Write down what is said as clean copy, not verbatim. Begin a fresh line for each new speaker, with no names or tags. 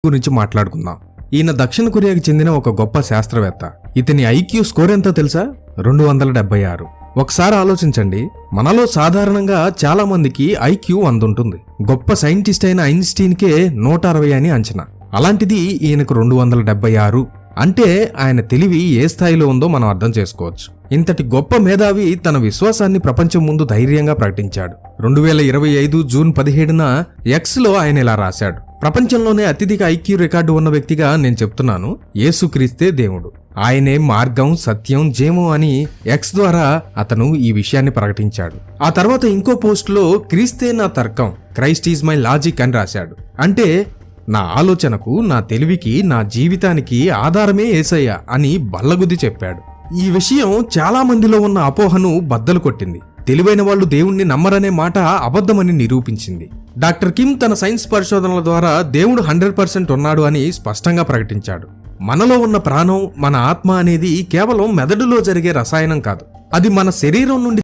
గురించి మాట్లాడుకుందాం. ఈయన దక్షిణ కొరియాకి చెందిన ఒక గొప్ప శాస్త్రవేత్త. ఇతని ఐక్యూ స్కోర్ ఎంతో తెలుసా? 276. ఒకసారి ఆలోచించండి, మనలో సాధారణంగా చాలా మందికి ఐక్యూ 100 ఉంటుంది. గొప్ప సైంటిస్ట్ అయిన ఐన్స్టీన్కే 160 అని అంచనా. అలాంటిది ఈయనకు 276 అంటే ఆయన తెలివి ఏ స్థాయిలో ఉందో మనం అర్థం చేసుకోవచ్చు. ఇంతటి గొప్ప మేధావి తన విశ్వాసాన్ని ప్రపంచం ముందు ధైర్యంగా ప్రకటించాడు. 2025 జూన్ 17న ఎక్స్లో ఆయన ఇలా రాశాడు: ప్రపంచంలోనే అత్యధిక ఐక్యూ రికార్డు ఉన్న వ్యక్తిగా నేను చెప్తున్నాను, యేసుక్రీస్తే దేవుడు, ఆయనే మార్గం, సత్యం, జీవం అని ఎక్స్ ద్వారా అతను ఈ విషయాన్ని ప్రకటించాడు. ఆ తర్వాత ఇంకో పోస్టులో క్రీస్తే నా తర్కం, క్రైస్ట్ ఈజ్ మై లాజిక్ అని రాశాడు. అంటే నా ఆలోచనకు, నా తెలివికి, నా జీవితానికి ఆధారమే యేసయ్య అని బల్లగుద్ది చెప్పాడు. ఈ విషయం చాలా మందిలో ఉన్న అపోహను బద్దలు కొట్టింది. తెలివైన వాళ్ళు దేవుణ్ణి నమ్మరనే మాట అబద్ధమని నిరూపించింది. డాక్టర్ కిమ్ తన సైన్స్ పరిశోధనల ద్వారా దేవుడు 100% ఉన్నాడు అని స్పష్టంగా ప్రకటించాడు. మనలో ఉన్న ప్రాణం, మన ఆత్మ అనేది కేవలం మెదడులో జరిగే రసాయనం కాదు. అది మన శరీరం నుండి